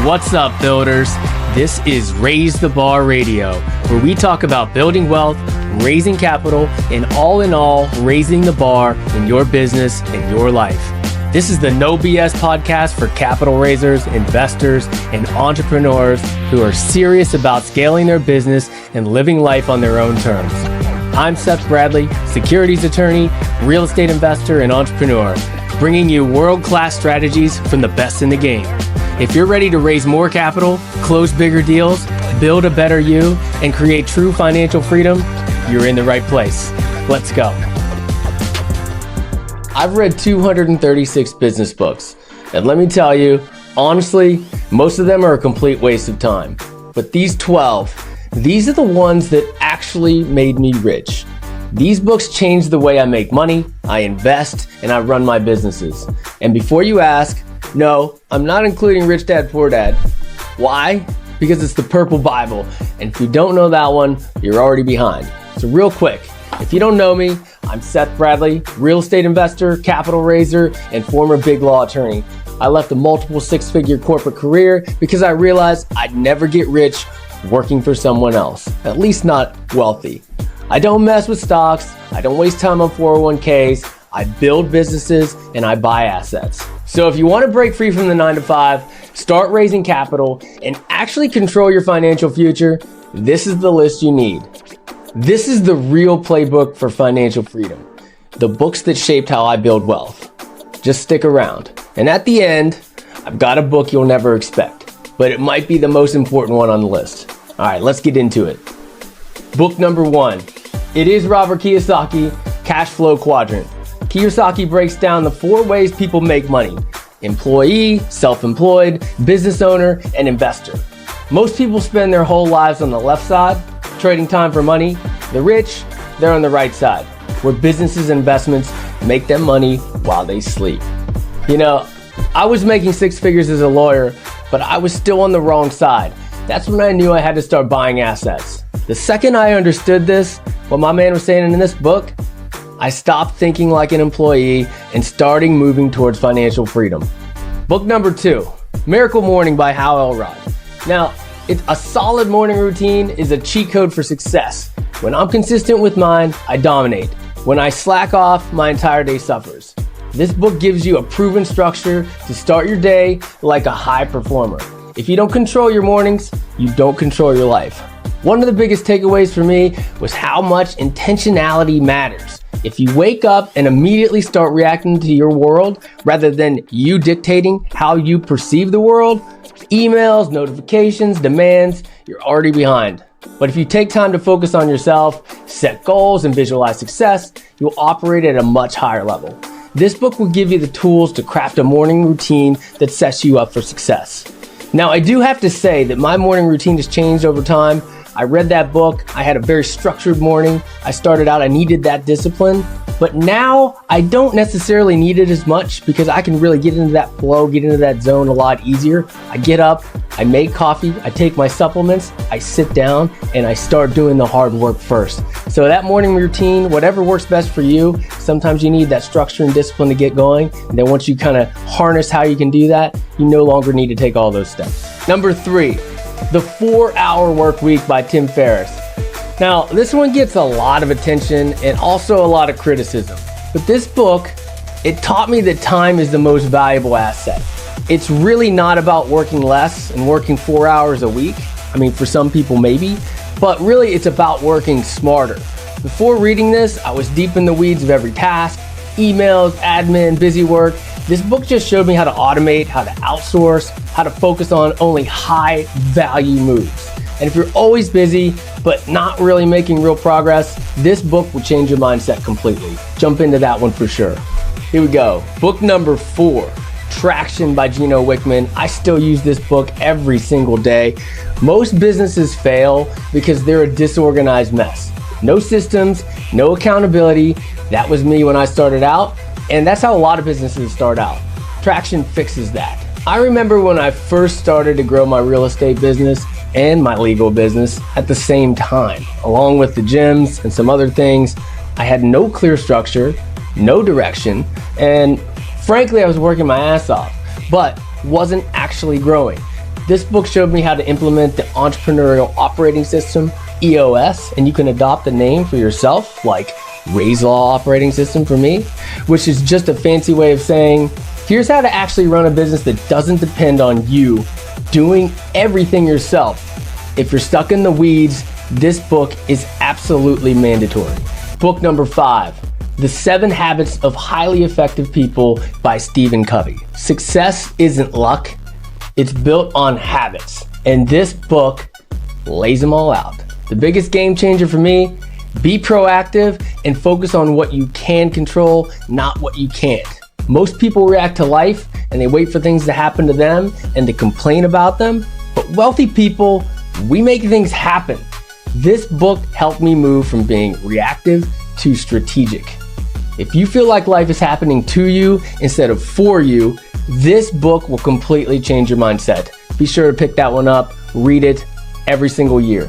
What's up, builders? This is Raise the Bar Radio, where we talk about building wealth, raising capital, and all in all, raising the bar in your business and your life. This is the No BS podcast for capital raisers, investors, and entrepreneurs who are serious about scaling their business and living life on their own terms. I'm Seth Bradley, securities attorney, real estate investor, and entrepreneur, bringing you world-class strategies from the best in the game. If you're ready to raise more capital, close bigger deals, build a better you, and create true financial freedom, you're in the right place. Let's go. I've read 236 business books, and let me tell you, honestly, most of them are a complete waste of time. But these 12, these are the ones that actually made me rich. These books changed the way I make money, I invest, and I run my businesses. And before you ask, no, I'm not including Rich Dad, Poor Dad. Why? Because it's the Purple Bible. And if you don't know that one, you're already behind. So real quick, if you don't know me, I'm Seth Bradley, real estate investor, capital raiser, and former big law attorney. I left a multiple six-figure corporate career because I realized I'd never get rich working for someone else, at least not wealthy. I don't mess with stocks, I don't waste time on 401ks, I build businesses, and I buy assets. So if you want to break free from the 9-to-5, start raising capital, and actually control your financial future, this is the list you need. This is the real playbook for financial freedom. The books that shaped how I build wealth. Just stick around. And at the end, I've got a book you'll never expect, but it might be the most important one on the list. All right, let's get into it. Book number 1. It is Robert Kiyosaki, Cash Flow Quadrant. Kiyosaki breaks down the 4 ways people make money: employee, self-employed, business owner, and investor. Most people spend their whole lives on the left side, trading time for money. The rich, they're on the right side, where businesses and investments make them money while they sleep. You know, I was making 6 figures as a lawyer, but I was still on the wrong side. That's when I knew I had to start buying assets. The second I understood this, what my man was saying in this book, I stopped thinking like an employee and starting moving towards financial freedom. Book number 2, Miracle Morning by Hal Elrod. Now, a solid morning routine is a cheat code for success. When I'm consistent with mine, I dominate. When I slack off, my entire day suffers. This book gives you a proven structure to start your day like a high performer. If you don't control your mornings, you don't control your life. One of the biggest takeaways for me was how much intentionality matters. If you wake up and immediately start reacting to your world rather than you dictating how you perceive the world, emails, notifications, demands, you're already behind. But if you take time to focus on yourself, set goals, and visualize success, you'll operate at a much higher level. This book will give you the tools to craft a morning routine that sets you up for success. Now, I do have to say that my morning routine has changed over time. I read that book, I had a very structured morning. I started out, I needed that discipline, but now I don't necessarily need it as much because I can really get into that flow, get into that zone a lot easier. I get up, I make coffee, I take my supplements, I sit down, and I start doing the hard work first. So that morning routine, whatever works best for you, sometimes you need that structure and discipline to get going. And then once you kind of harness how you can do that, you no longer need to take all those steps. Number 3. The 4-Hour Work Week by Tim Ferriss. Now, this one gets a lot of attention and also a lot of criticism. But this book, it taught me that time is the most valuable asset. It's really not about working less and working 4 hours a week. I mean, for some people maybe, but really it's about working smarter. Before reading this, I was deep in the weeds of every task, emails, admin, busy work. This book just showed me how to automate, how to outsource, how to focus on only high value moves. And if you're always busy, but not really making real progress, this book will change your mindset completely. Jump into that one for sure. Here we go. Book number 4, Traction by Gino Wickman. I still use this book every single day. Most businesses fail because they're a disorganized mess. No systems, no accountability. That was me when I started out. And that's how a lot of businesses start out. Traction fixes that. I remember when I first started to grow my real estate business and my legal business at the same time, along with the gyms and some other things. I had no clear structure, no direction, and frankly, I was working my ass off, but wasn't actually growing. This book showed me how to implement the entrepreneurial operating system, EOS, and you can adopt the name for yourself, like Ray's Law Operating System for me, which is just a fancy way of saying, here's how to actually run a business that doesn't depend on you doing everything yourself. If you're stuck in the weeds, this book is absolutely mandatory. Book number 5, The 7 Habits of Highly Effective People by Stephen Covey. Success isn't luck, it's built on habits. And this book lays them all out. The biggest game changer for me, be proactive and focus on what you can control, not what you can't. Most people react to life and they wait for things to happen to them and to complain about them. But wealthy people, we make things happen. This book helped me move from being reactive to strategic. If you feel like life is happening to you instead of for you, this book will completely change your mindset. Be sure to pick that one up, read it every single year.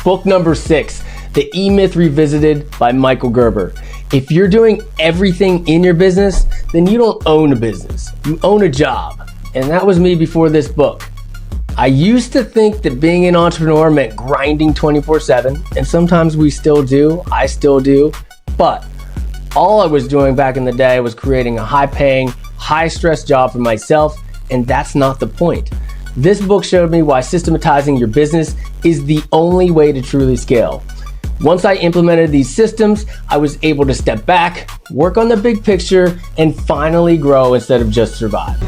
Book number 6, The E-Myth Revisited by Michael Gerber. If you're doing everything in your business, then you don't own a business, you own a job. And that was me before this book. I used to think that being an entrepreneur meant grinding 24/7, and sometimes we still do, I still do, but all I was doing back in the day was creating a high-paying, high-stress job for myself, and that's not the point. This book showed me why systematizing your business is the only way to truly scale. Once I implemented these systems, I was able to step back, work on the big picture, and finally grow instead of just survive.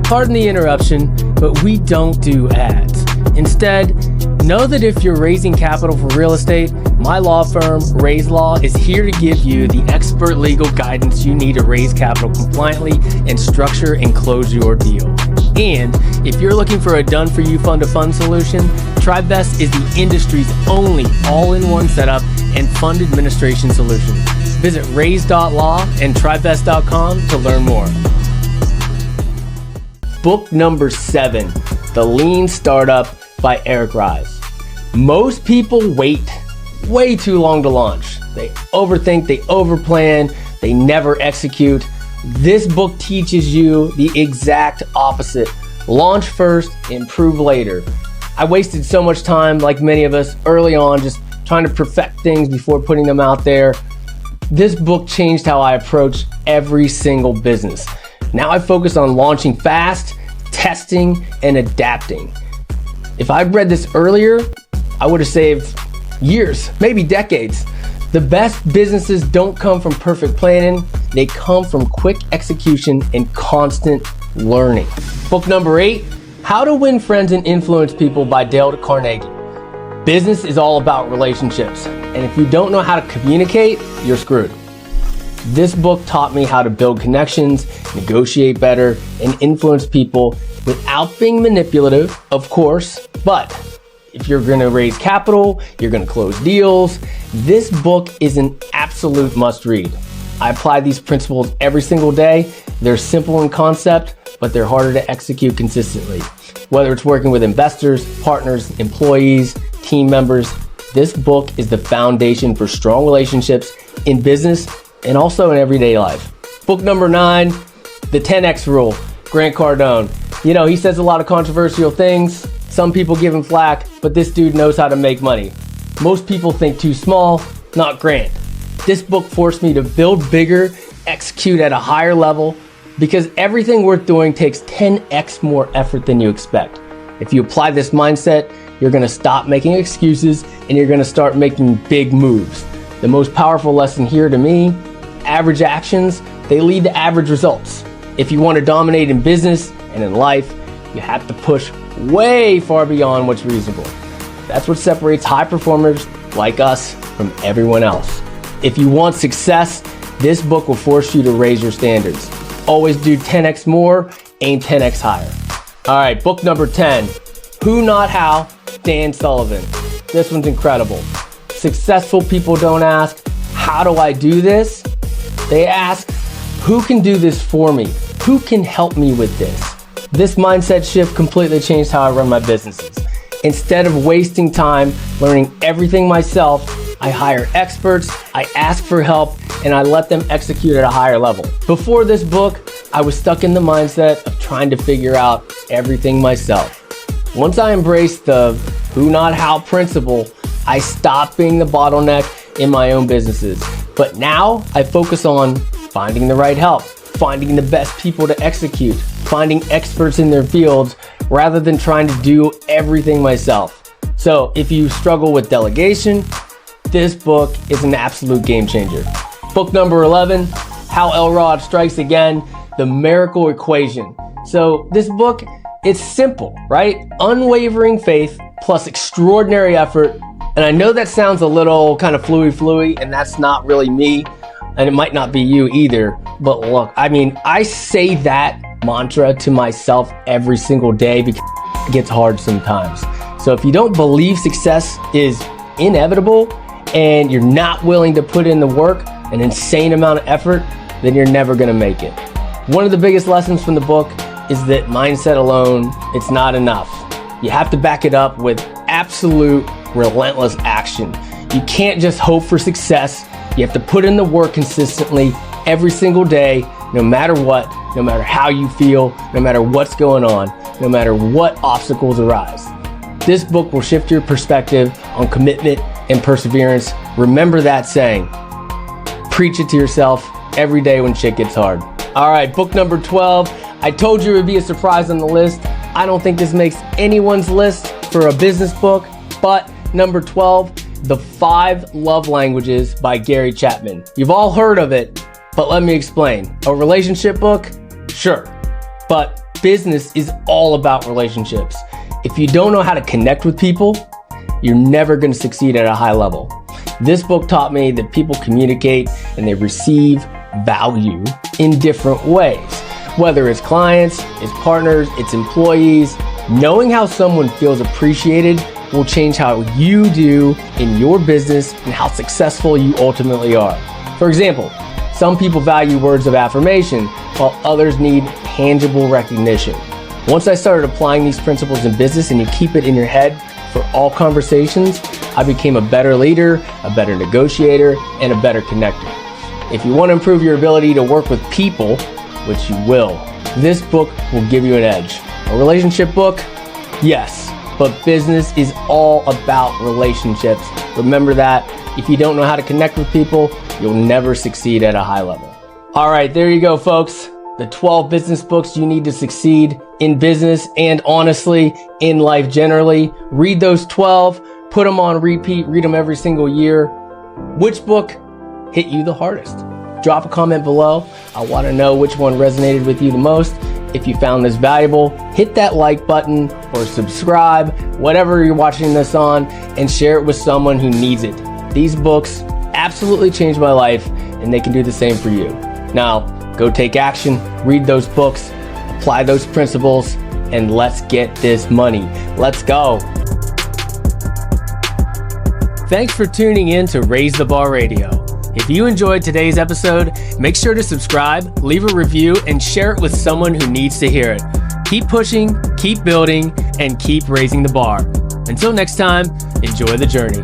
Pardon the interruption, but we don't do ads. Instead, know that if you're raising capital for real estate, my law firm, Ray's Law, is here to give you the expert legal guidance you need to raise capital compliantly and structure and close your deal. And if you're looking for a done-for-you fund-to-fund solution, TribeVest is the industry's only all-in-one setup and fund administration solution. Visit raise.law and tribevest.com to learn more. Book number 7, The Lean Startup by Eric Ries. Most people wait way too long to launch. They overthink, they overplan, they never execute. This book teaches you the exact opposite. Launch first, improve later. I wasted so much time, like many of us, early on, just trying to perfect things before putting them out there. This book changed how I approach every single business. Now I focus on launching fast, testing, and adapting. If I'd read this earlier, I would have saved years, maybe decades. The best businesses don't come from perfect planning, they come from quick execution and constant learning. Book number 8, How to Win Friends and Influence People by Dale Carnegie. Business is all about relationships, and if you don't know how to communicate, you're screwed. This book taught me how to build connections, negotiate better, and influence people without being manipulative, of course, but if you're gonna raise capital, you're gonna close deals, this book is an absolute must read. I apply these principles every single day. They're simple in concept, but they're harder to execute consistently. Whether it's working with investors, partners, employees, team members, this book is the foundation for strong relationships in business and also in everyday life. Book number 9, The 10X Rule, Grant Cardone. You know, he says a lot of controversial things. Some people give him flack, but this dude knows how to make money. Most people think too small, not Grant. This book forced me to build bigger, execute at a higher level, because everything worth doing takes 10x more effort than you expect. If you apply this mindset, you're gonna stop making excuses and you're gonna start making big moves. The most powerful lesson here to me, average actions, they lead to average results. If you want to dominate in business and in life, you have to push way far beyond what's reasonable. That's what separates high performers like us from everyone else. If you want success, this book will force you to raise your standards. Always do 10x more, aim 10x higher. All right, book number 10, Who Not How, Dan Sullivan. This one's incredible. Successful people don't ask, how do I do this? They ask, who can do this for me? Who can help me with this? This mindset shift completely changed how I run my businesses. Instead of wasting time learning everything myself, I hire experts, I ask for help, and I let them execute at a higher level. Before this book, I was stuck in the mindset of trying to figure out everything myself. Once I embraced the who, not how principle, I stopped being the bottleneck in my own businesses. But now I focus on finding the right help, finding the best people to execute, finding experts in their fields, rather than trying to do everything myself. So if you struggle with delegation, this book is an absolute game changer. Book number 11, How Elrod Strikes Again, The Miracle Equation. So this book, it's simple, right? Unwavering faith plus extraordinary effort. And I know that sounds a little kind of fluey, and that's not really me, and it might not be you either. But look, I mean, I say that mantra to myself every single day because it gets hard sometimes. So if you don't believe success is inevitable and you're not willing to put in the work, an insane amount of effort, then you're never gonna make it. One of the biggest lessons from the book is that mindset alone, it's not enough. You have to back it up with absolute relentless action. You can't just hope for success. You have to put in the work consistently every single day, no matter what, no matter how you feel, no matter what's going on, no matter what obstacles arise. This book will shift your perspective on commitment and perseverance. Remember that saying. Preach it to yourself every day when shit gets hard. All right, book number 12. I told you it would be a surprise on the list. I don't think this makes anyone's list for a business book, but number 12, The 5 Love Languages by Gary Chapman. You've all heard of it, but let me explain. A relationship book? Sure. But business is all about relationships. If you don't know how to connect with people, you're never going to succeed at a high level. This book taught me that people communicate and they receive value in different ways. Whether it's clients, it's partners, it's employees, knowing how someone feels appreciated will change how you do in your business and how successful you ultimately are. For example, some people value words of affirmation while others need tangible recognition. Once I started applying these principles in business and you keep it in your head for all conversations, I became a better leader, a better negotiator, and a better connector. If you want to improve your ability to work with people, which you will, this book will give you an edge. A relationship book? Yes, but business is all about relationships. Remember that. If you don't know how to connect with people, you'll never succeed at a high level. All right, there you go, folks. The 12 business books you need to succeed in business and honestly in life generally. Read those 12, put them on repeat, read them every single year. Which book hit you the hardest? Drop a comment below. I want to know which one resonated with you the most. If you found this valuable, hit that like button or subscribe, whatever you're watching this on, and share it with someone who needs it. These books absolutely changed my life, and they can do the same for you. Now, go take action, read those books, apply those principles, and let's get this money. Let's go. Thanks for tuning in to Raise the Bar Radio. If you enjoyed today's episode, make sure to subscribe, leave a review, and share it with someone who needs to hear it. Keep pushing, keep building, and keep raising the bar. Until next time, enjoy the journey.